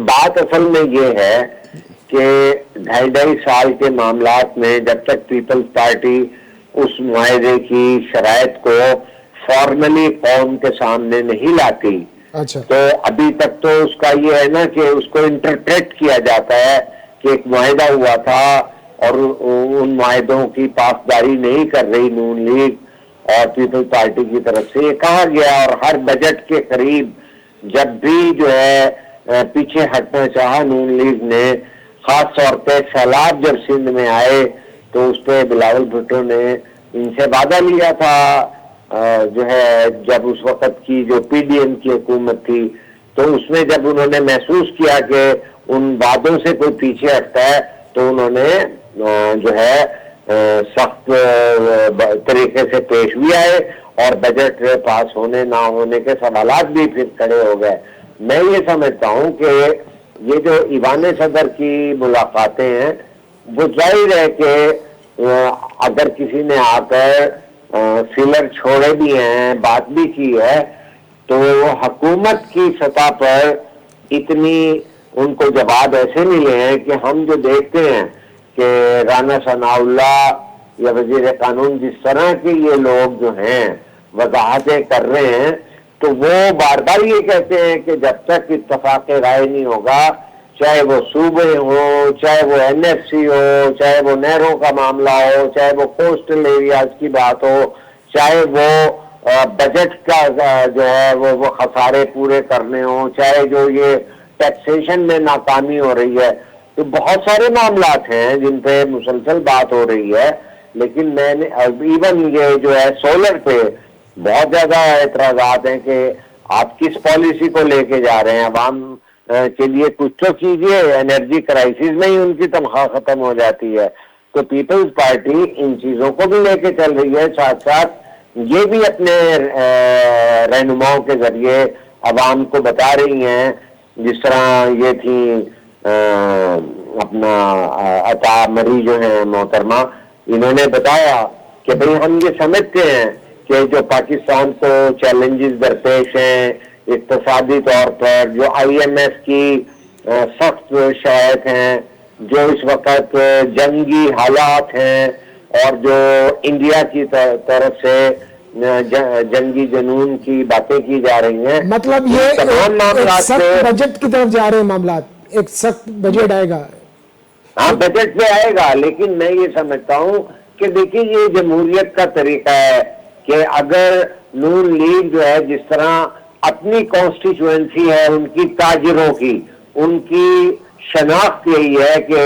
بات اصل میں یہ ہے کہ 2.5 سال کے معاملات میں جب تک پیپلز پارٹی اس معاہدے کی شرائط کو فارملی قوم کے سامنے نہیں لاتی، اچھا، تو ابھی تک تو اس کا یہ ہے نا کہ اس کو انٹرپریٹ کیا جاتا ہے کہ ایک معاہدہ ہوا تھا اور ان معاہدوں کی پاسداری نہیں کر رہی نون لیگ اور پیپلز پارٹی کی طرف سے، یہ کہا گیا. اور ہر بجٹ کے قریب جب بھی جو ہے پیچھے ہٹنا چاہا نون لیگ نے، خاص طور پہ سیلاب جب سندھ میں آئے تو اس پہ بلاول بھٹو نے ان سے وعدہ لیا تھا جو ہے جب اس وقت کی جو پی ڈی ایم کی حکومت تھی، تو اس میں جب انہوں نے محسوس کیا کہ ان وعدوں سے کوئی پیچھے ہٹتا ہے تو انہوں نے جو ہے سخت طریقے سے پیش بھی آئے اور بجٹ پاس ہونے نہ ہونے کے سوالات بھی پھر کھڑے ہو گئے. میں یہ سمجھتا ہوں کہ یہ جو ایوان صدر کی ملاقاتیں ہیں وہ ظاہر ہے کہ اگر کسی نے آ کر فیلر چھوڑے بھی ہیں، بات بھی کی ہے، تو حکومت کی سطح پر اتنی ان کو جواب ایسے ملے ہیں کہ ہم جو دیکھتے ہیں کہ رانا ثناء اللہ یا وزیر قانون جس طرح کے یہ لوگ جو ہیں وضاحتیں کر رہے ہیں، تو وہ بار بار یہ کہتے ہیں کہ جب تک اتفاق رائے نہیں ہوگا چاہے وہ صوبے ہوں، چاہے وہ NFC ہو، چاہے وہ نہروں کا معاملہ ہو، چاہے وہ کوسٹل ایریاز کی بات ہو، چاہے وہ بجٹ کا جو ہے وہ خسارے پورے کرنے ہوں، چاہے جو یہ ٹیکسیشن میں ناکامی ہو رہی ہے، تو بہت سارے معاملات ہیں جن پہ مسلسل بات ہو رہی ہے. لیکن میں نے ایون یہ جو ہے سولر پہ بہت زیادہ اعتراضات ہیں کہ آپ کس پالیسی کو لے کے جا رہے ہیں. عوام کے لیے کچھ تو کیجئے. انرجی کرائسس میں ہی ان کی تنخواہ ختم ہو جاتی ہے. تو پیپلز پارٹی ان چیزوں کو بھی لے کے چل رہی ہے، ساتھ ساتھ یہ بھی اپنے رہنماؤں کے ذریعے عوام کو بتا رہی ہیں. جس طرح یہ تھی اپنا عطا مری جو ہیں محترمہ، انہوں نے بتایا کہ بھئی ہم یہ سمجھتے ہیں کہ جو پاکستان کو چیلنجز درپیش ہیں اقتصادی طور پر، جو IMF کی سخت شرائط ہیں، جو اس وقت جنگی حالات ہیں، اور جو انڈیا کی طرف سے جنگی جنون کی باتیں کی جا رہی ہیں، مطلب یہ تمام ایک معاملات سخت بجٹ کی طرف جا رہے ہیں معاملات، ایک سخت بجٹ آئے گا. ہاں بجٹ پہ آئے گا. لیکن میں یہ سمجھتا ہوں کہ دیکھیے یہ جمہوریت کا طریقہ ہے کہ اگر نون لیگ جو ہے جس طرح اپنی کانسٹیچوئنسی ہے ان کی تاجروں کی، ان کی شناخت یہی ہے کہ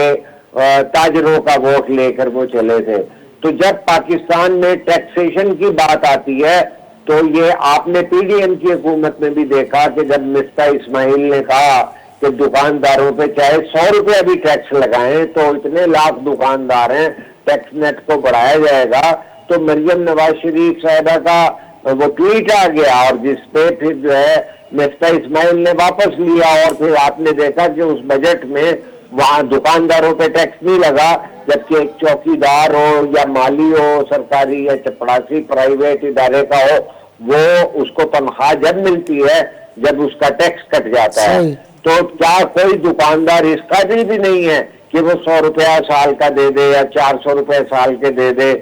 تاجروں کا ووٹ لے کر وہ چلے تھے. تو جب پاکستان میں ٹیکسیشن کی بات آتی ہے تو یہ آپ نے PDM کی حکومت میں بھی دیکھا کہ جب مفتاح اسماعیل نے کہا کہ دکانداروں پہ چاہے 100 روپے بھی ٹیکس لگائیں تو اتنے لاکھ دکاندار ہیں، ٹیکس نیٹ کو بڑھایا جائے گا، تو مریم نواز شریف صاحبہ کا وہ ٹویٹ آ گیا، اور جس پہ پھر جو ہے مفتاح اسماعیل نے واپس لیا، اور پھر آپ نے دیکھا کہ اس بجٹ میں وہاں دکانداروں پہ ٹیکس نہیں لگا، جبکہ ایک چوکیدار ہو یا مالی ہو سرکاری یا چپڑاسی پرائیویٹ ادارے کا ہو، وہ اس کو تنخواہ جب ملتی ہے جب اس کا ٹیکس کٹ جاتا ہے. صحیح. تو کیا کوئی دکاندار اس قابل بھی نہیں ہے کہ وہ 100 روپیہ سال کا دے دے یا 400 روپے سال کے دے دے؟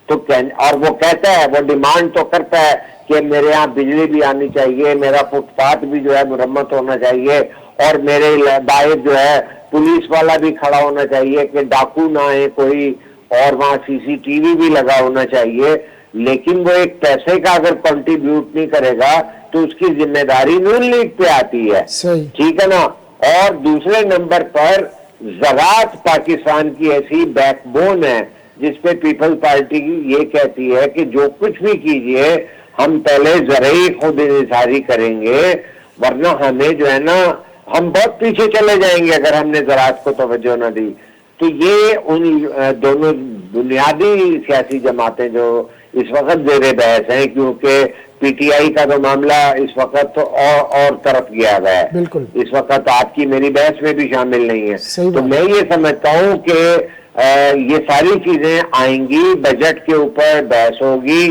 تو اور وہ کہتا ہے، وہ ڈیمانڈ تو کرتا ہے کہ میرے یہاں بجلی بھی آنی چاہیے، میرا فٹ پاتھ بھی جو ہے مرمت ہونا چاہیے، اور میرے باہر جو ہے پولیس والا بھی کھڑا ہونا چاہیے کہ ڈاکو نہ آئے کوئی، اور وہاں CCTV بھی لگا ہونا چاہیے. لیکن وہ ایک پیسے کا اگر کنٹریبیوٹ نہیں کرے گا تو اس کی ذمہ داری نون لیگ پہ آتی ہے. صحیح. ٹھیک ہے نا. اور دوسرے نمبر پر زراعت پاکستان کی ایسی بیک بون ہے جس پہ پیپل پارٹی یہ کہتی ہے کہ جو کچھ بھی کیجئے ہم پہلے زرعی خود انحصاری کریں گے، ورنہ ہمیں جو ہے نا ہم بہت پیچھے چلے جائیں گے اگر ہم نے زراعت کو توجہ نہ دی. تو یہ ان دونوں بنیادی سیاسی جماعتیں جو اس وقت زیر بحث ہیں، کیونکہ PTI کا تو معاملہ اس وقت اور طرف گیا ہوا ہے، بالکل اس وقت آپ کی میری بحث میں بھی شامل نہیں ہے. تو میں یہ سمجھتا ہوں کہ یہ ساری چیزیں آئیں گی، بجٹ کے اوپر بحث ہوگی.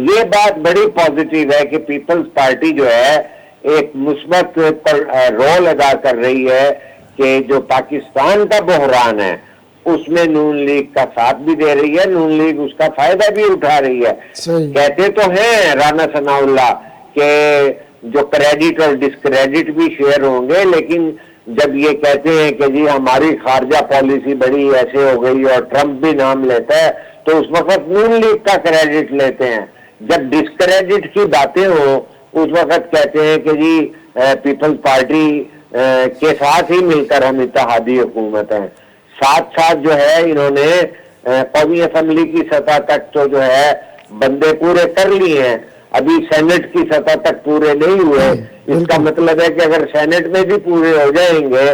یہ بات بڑی پازیٹیو ہے کہ پیپلز پارٹی جو ہے ایک مثبت رول ادا کر رہی ہے کہ جو پاکستان کا بحران ہے اس میں نون لیگ کا ساتھ بھی دے رہی ہے، نون لیگ اس کا فائدہ بھی اٹھا رہی ہے. کہتے تو ہیں رانا ثناء اللہ کہ جو کریڈٹ اور ڈسکریڈٹ بھی شیئر ہوں گے، لیکن جب یہ کہتے ہیں کہ جی ہماری خارجہ پالیسی بڑی ایسے ہو گئی اور ٹرمپ بھی نام لیتا ہے تو اس وقت نون لیگ کا کریڈٹ لیتے ہیں. جب ڈسکریڈٹ کی باتیں ہوں اس وقت کہتے ہیں کہ جی پیپلز پارٹی کے ساتھ ہی مل کر ہم اتحادی حکومت ہیں. ساتھ ساتھ جو ہے انہوں نے قومی اسمبلی کی سطح تک تو جو ہے بندے پورے کر لیے ہیں، ابھی سینٹ کی سطح تک پورے نہیں ہوئے. اس کا مطلب ہے کہ اگر سینٹ میں بھی پورے ہو جائیں گے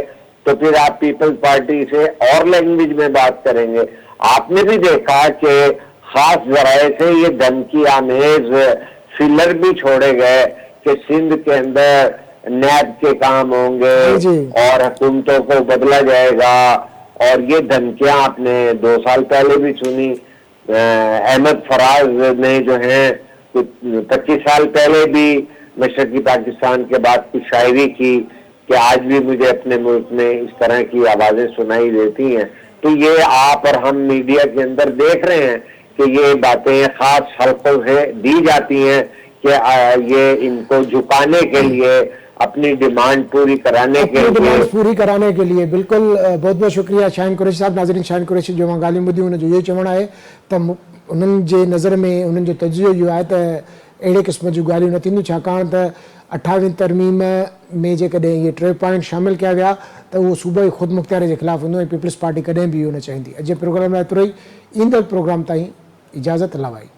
تو پھر آپ پیپلز پارٹی سے اور لینگویج میں بات کریں گے. آپ نے بھی دیکھا کہ خاص ذرائع سے یہ دھمکی آمیز فلر بھی چھوڑے گئے کہ سندھ کے اندر نیب کے کام ہوں گے اور حکومتوں کو بدلا جائے گا، اور یہ دھمکیاں آپ نے 2 سال پہلے بھی سنی. احمد فراز نے جو ہے 25 سال پہلے بھی مشرقی پاکستان کے بعد کچھ شاعری کی کہ آج بھی مجھے اپنے ملک میں اس طرح کی آوازیں سنائی دیتی ہیں. تو یہ آپ اور ہم میڈیا کے اندر دیکھ رہے ہیں کہ یہ باتیں خاص حلقوں سے دی جاتی ہیں کہ یہ ان کو جھکانے کے لیے अपनी डिमांड पूरी कराने के अपनी डिमांड्स लिए। पूरी कराने के लिए बिल्कुल बहुत बहुत शुक्रिया शाहीन कुरैशी साहब। नाज़रीन, शाहीन कुरैशी जो मां ॻाल्हियूं ॿुधियूं हुनजो इहो चवणु आहे त उन्हनि जे नज़र में उन्हनि जो तजियो इहो आहे त अहिड़े क़िस्म जूं ॻाल्हियूं न थींदियूं, छाकाणि त 28वीं तरमीम में जेकॾहिं इहे 3 पॉइंट शामिल कया विया त उहो सूबाई ख़ुदि मुख़्तियारी जे ख़िलाफ़ु हूंदो ऐं पीपल्स पार्टी कॾहिं बि इहो न चाहींदी। अॼु जे प्रोग्राम में एतिरो ई। ईंदड़ प्रोग्राम ताईं इजाज़त, लावाई।